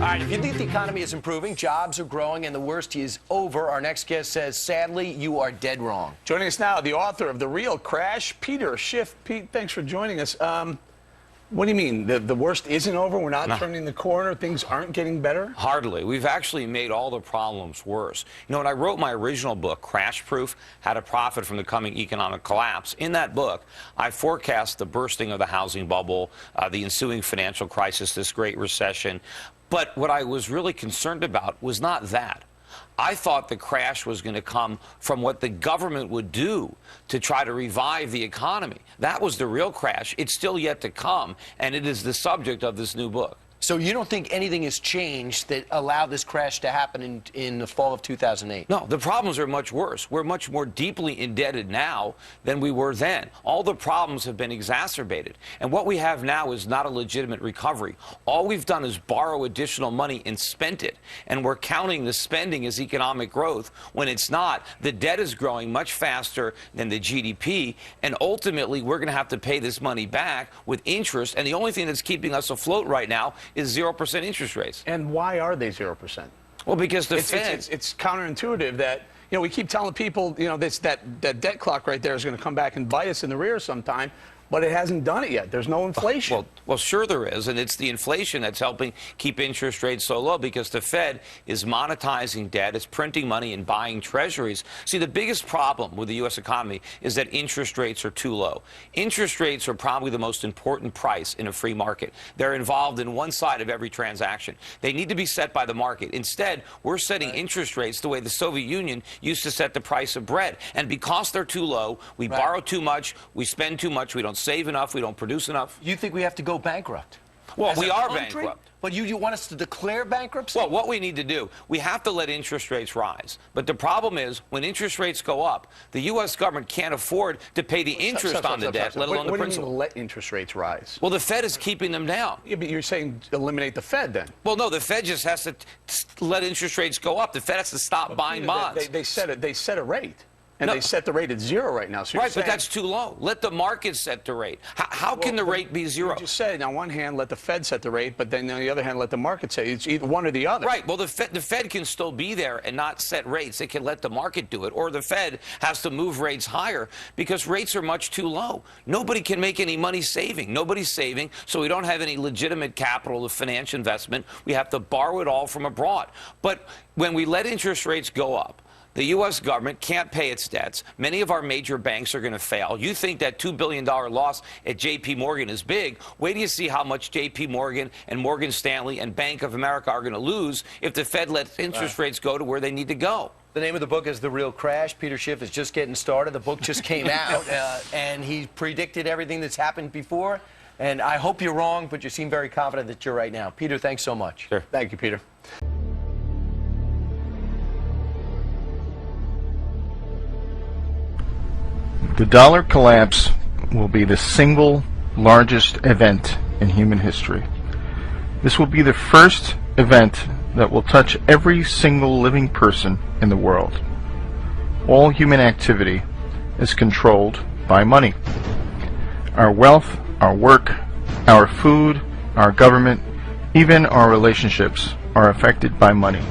right, if you think the economy is improving, jobs are growing, and the worst is over, our next guest says, sadly, you are dead wrong. Joining us now, the author of The Real Crash, Peter Schiff. Pete, thanks for joining us. What do you mean? The worst isn't over? We're not turning the corner? Things aren't getting better? Hardly. We've actually made all the problems worse. You know, when I wrote my original book, Crash Proof, How to Profit from the Coming Economic Collapse, in that book, I forecast the bursting of the housing bubble, the ensuing financial crisis, this Great Recession. But what I was really concerned about was not that. I thought the crash was going to come from what the government would do to try to revive the economy. That was the real crash. It's still yet to come, and it is the subject of this new book. So you don't think anything has changed that allowed this crash to happen in the fall of 2008? No, the problems are much worse. We're much more deeply indebted now than we were then. All the problems have been exacerbated. And what we have now is not a legitimate recovery. All we've done is borrow additional money and spent it. And we're counting the spending as economic growth when it's not. The debt is growing much faster than the GDP. And ultimately, we're going to have to pay this money back with interest. And the only thing that's keeping us afloat right now is 0% interest rates. And why are they 0%? Well, because the Fed... It's counterintuitive that, you know, we keep telling people, you know, that debt clock right there is going to come back and bite us in the rear sometime, but it hasn't done it yet. There's no inflation. Well, sure there is, and it's the inflation that's helping keep interest rates so low because the Fed is monetizing debt, it's printing money and buying treasuries. See, the biggest problem with the U.S. economy is that interest rates are too low. Interest rates are probably the most important price in a free market. They're involved in one side of every transaction. They need to be set by the market. Instead, we're setting interest rates the way the Soviet Union used to set the price of bread. And because they're too low, we borrow too much, we spend too much, we don't save enough, we don't produce enough. You think we have to go bankrupt? Well, we are bankrupt. But you want us to declare bankruptcy? Well, what we need to do, we have to let interest rates rise. But the problem is, when interest rates go up, the U.S. government can't afford to pay the interest on the debt, let alone the principal. What do you mean let interest rates rise? Well, the Fed is keeping them down. Yeah, but you're saying eliminate the Fed then? Well, no, the Fed just has to let interest rates go up. The Fed has to stop buying bonds. They set a rate. And they set the rate at 0 right now. So right, but that's too low. Let the market set the rate. How can the rate be 0? You just said, on one hand, let the Fed set the rate, but then on the other hand, let the market set it. It's either one or the other. Right. Well, the Fed can still be there and not set rates. It can let the market do it. Or the Fed has to move rates higher because rates are much too low. Nobody can make any money saving. Nobody's saving, so we don't have any legitimate capital to finance investment. We have to borrow it all from abroad. But when we let interest rates go up, the U.S. government can't pay its debts. Many of our major banks are going to fail. You think that $2 billion loss at J.P. Morgan is big. Wait till you see how much J.P. Morgan and Morgan Stanley and Bank of America are going to lose if the Fed lets interest rates go to where they need to go. The name of the book is The Real Crash. Peter Schiff is just getting started. The book just came out, and he predicted everything that's happened before. And I hope you're wrong, but you seem very confident that you're right now. Peter, thanks so much. Sure. Thank you, Peter. The dollar collapse will be the single largest event in human history. This will be the first event that will touch every single living person in the world. All human activity is controlled by money. Our wealth, our work, our food, our government, even our relationships are affected by money.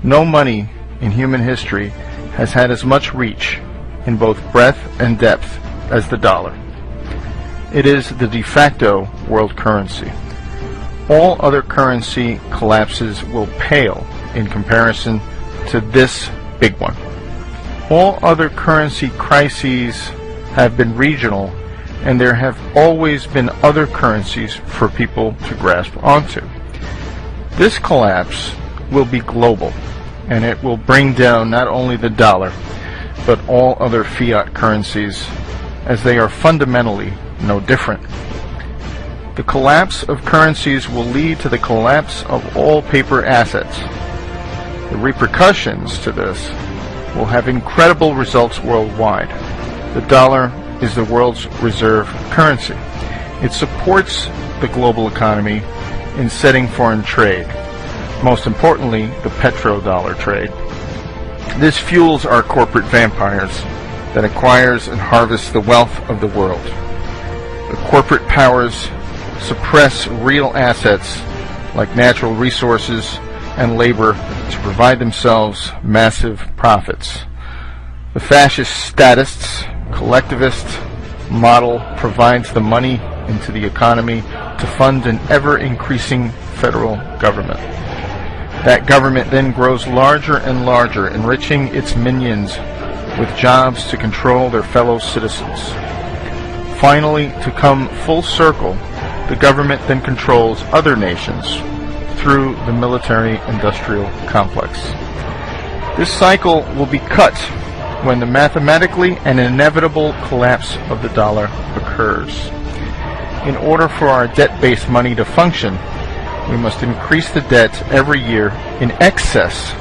No money in human history has had as much reach in both breadth and depth as the dollar. It is the de facto world currency. All other currency collapses will pale in comparison to this big one. All other currency crises have been regional, and there have always been other currencies for people to grasp onto. This collapse will be global, and it will bring down not only the dollar, but all other fiat currencies, as they are fundamentally no different. The collapse of currencies will lead to the collapse of all paper assets. The repercussions to this will have incredible results worldwide. The dollar is the world's reserve currency. It supports the global economy in setting foreign trade, most importantly, the petrodollar trade. This fuels our corporate vampires that acquires and harvests the wealth of the world. The corporate powers suppress real assets like natural resources and labor, to provide themselves massive profits. The fascist statists, collectivist model provides the money into the economy to fund an ever-increasing federal government. That government then grows larger and larger, enriching its minions with jobs to control their fellow citizens. Finally, to come full circle, the government then controls other nations through the military-industrial complex. This cycle will be cut when the mathematically and inevitable collapse of the dollar occurs. In order for our debt-based money to function, we must increase the debt every year in excess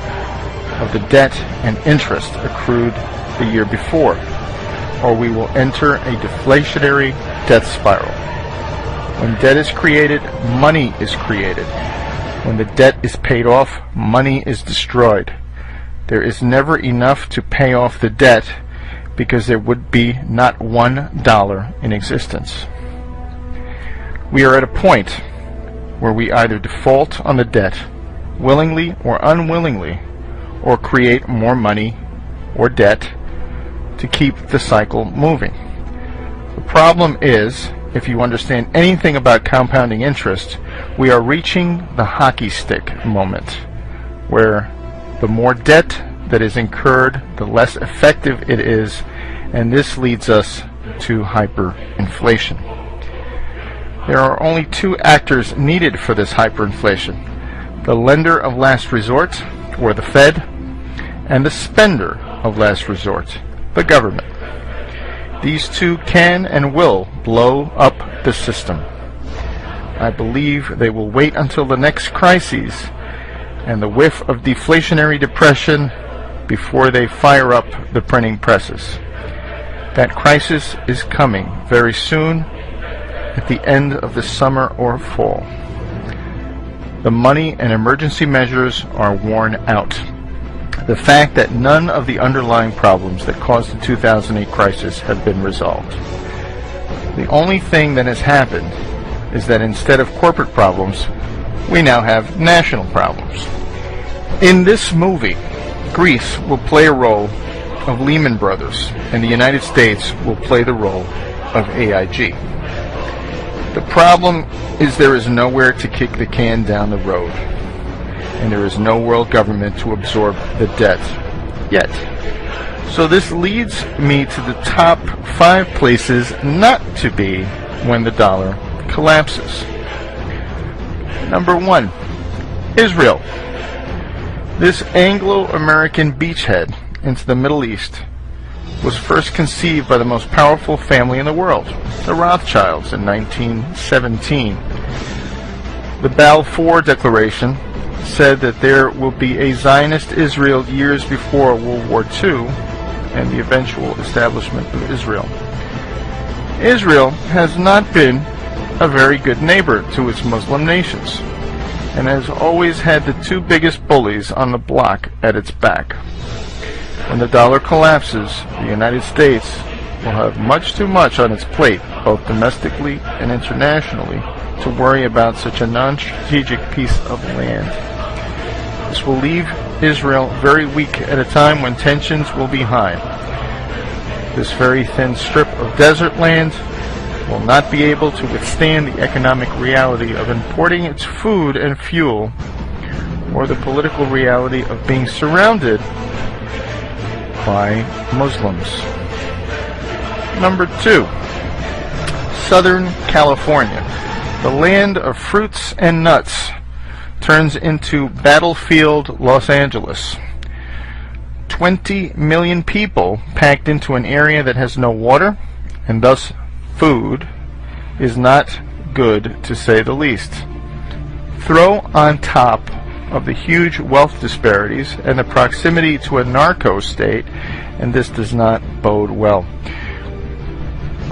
of the debt and interest accrued the year before, or we will enter a deflationary death spiral. When debt is created, money is created. When the debt is paid off, money is destroyed. There is never enough to pay off the debt because there would be not $1 in existence. We are at a point where we either default on the debt, willingly or unwillingly, or create more money or debt to keep the cycle moving. The problem is, if you understand anything about compounding interest, we are reaching the hockey stick moment, where the more debt that is incurred, the less effective it is, and this leads us to hyperinflation. There are only two actors needed for this hyperinflation: the lender of last resort, or the Fed, and the spender of last resort, the government. These two can and will blow up the system. I believe they will wait until the next crises and the whiff of deflationary depression before they fire up the printing presses. That crisis is coming very soon, at the end of the summer or fall. The money and emergency measures are worn out. The fact that none of the underlying problems that caused the 2008 crisis have been resolved. The only thing that has happened is that instead of corporate problems, we now have national problems. In this movie, Greece will play a role of Lehman Brothers, and the United States will play the role of AIG. The problem is there is nowhere to kick the can down the road, and there is no world government to absorb the debt yet. So this leads me to the top 5 places not to be when the dollar collapses. Number 1, Israel. This Anglo-American beachhead into the Middle East was first conceived by the most powerful family in the world, the Rothschilds, in 1917. The Balfour Declaration said that there will be a Zionist Israel years before World War II and the eventual establishment of Israel. Israel has not been a very good neighbor to its Muslim nations, and has always had the two biggest bullies on the block at its back. When the dollar collapses, the United States will have much too much on its plate, both domestically and internationally, to worry about such a non-strategic piece of land. This will leave Israel very weak at a time when tensions will be high. This very thin strip of desert land will not be able to withstand the economic reality of importing its food and fuel, or the political reality of being surrounded by Muslims. Number 2, Southern California. The land of fruits and nuts turns into battlefield Los Angeles. 20 million people packed into an area that has no water, and thus food, is not good, to say the least. Throw on top of the huge wealth disparities and the proximity to a narco state, and this does not bode well.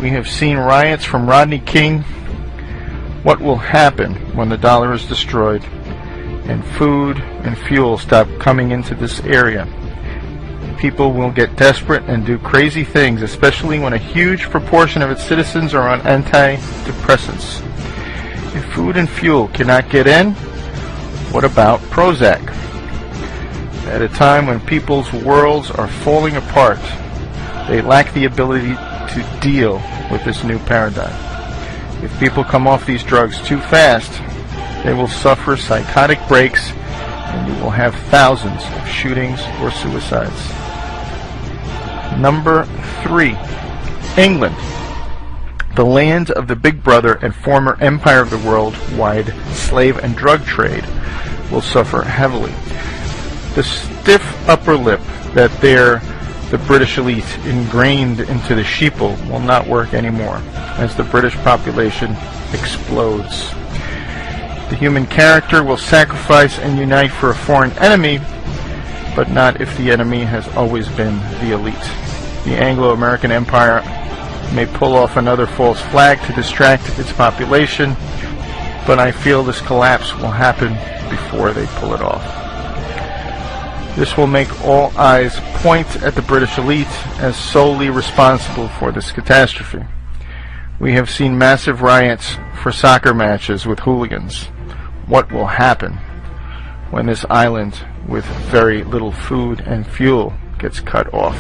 We have seen riots from Rodney King. What will happen when the dollar is destroyed and food and fuel stop coming into this area? People will get desperate and do crazy things, especially when a huge proportion of its citizens are on antidepressants. If food and fuel cannot get in, What about Prozac? At a time when people's worlds are falling apart, they lack the ability to deal with this new paradigm. If people come off these drugs too fast, they will suffer psychotic breaks, and you will have thousands of shootings or suicides. Number 3, England. The land of the Big Brother and former empire of the worldwide slave and drug trade will suffer heavily. The stiff upper lip that the British elite ingrained into the sheeple will not work anymore as the British population explodes. The human character will sacrifice and unite for a foreign enemy, but not if the enemy has always been the elite. The Anglo-American Empire may pull off another false flag to distract its population, but I feel this collapse will happen before they pull it off. This will make all eyes point at the British elite as solely responsible for this catastrophe. We have seen massive riots for soccer matches with hooligans. What will happen when this island with very little food and fuel gets cut off?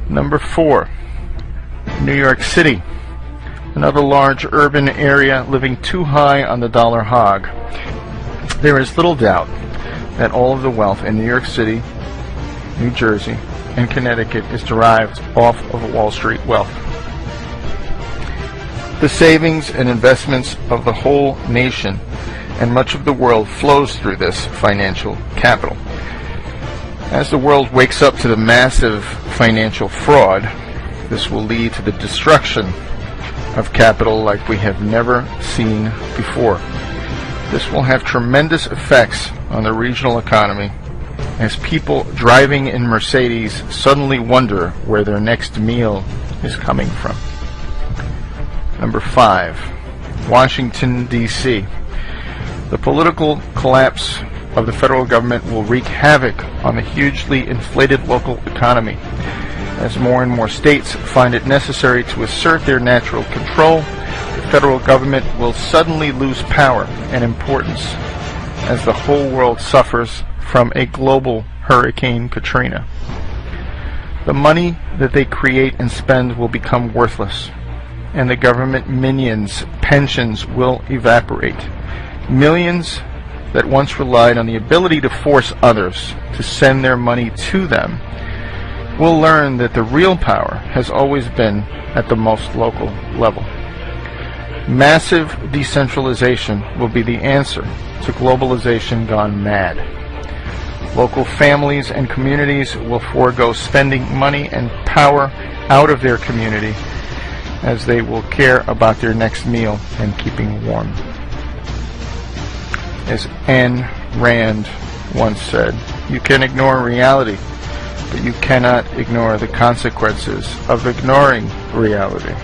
Number 4, New York City, another large urban area living too high on the dollar hog. There is little doubt that all of the wealth in New York City, New Jersey, and Connecticut is derived off of Wall Street wealth. The savings and investments of the whole nation and much of the world flows through this financial capital. As the world wakes up to the massive financial fraud, this will lead to the destruction of capital like we have never seen before. This will have tremendous effects on the regional economy as people driving in Mercedes suddenly wonder where their next meal is coming from. Number 5, Washington, D.C. The political collapse of the federal government will wreak havoc on the hugely inflated local economy. As more and more states find it necessary to assert their natural control, the federal government will suddenly lose power and importance as the whole world suffers from a global Hurricane Katrina. The money that they create and spend will become worthless, and the government minions' pensions will evaporate. Millions that once relied on the ability to force others to send their money to them will learn that the real power has always been at the most local level. Massive decentralization will be the answer to globalization gone mad. Local families and communities will forego spending money and power out of their community as they will care about their next meal and keeping warm. As Ayn Rand once said, you can ignore reality, but you cannot ignore the consequences of ignoring reality.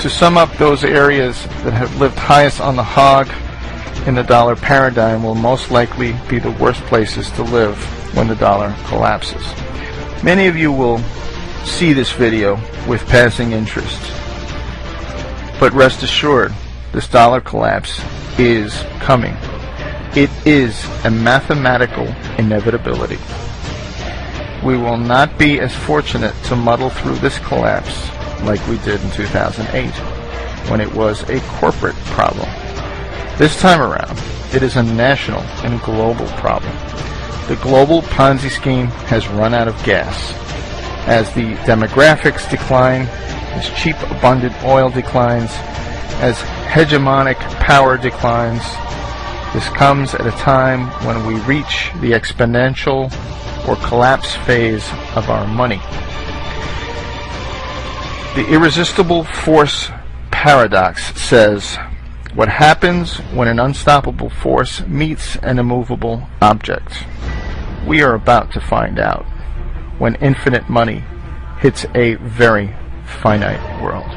To sum up, those areas that have lived highest on the hog in the dollar paradigm will most likely be the worst places to live when the dollar collapses. Many of you will see this video with passing interest, but rest assured, this dollar collapse is coming. It is a mathematical inevitability. We will not be as fortunate to muddle through this collapse like we did in 2008, when it was a corporate problem. This time around, it is a national and global problem. The global Ponzi scheme has run out of gas. As the demographics decline, as cheap, abundant oil declines, as hegemonic power declines, this comes at a time when we reach the exponential or collapse phase of our money. The irresistible force paradox says, what happens when an unstoppable force meets an immovable object? We are about to find out when infinite money hits a very finite world.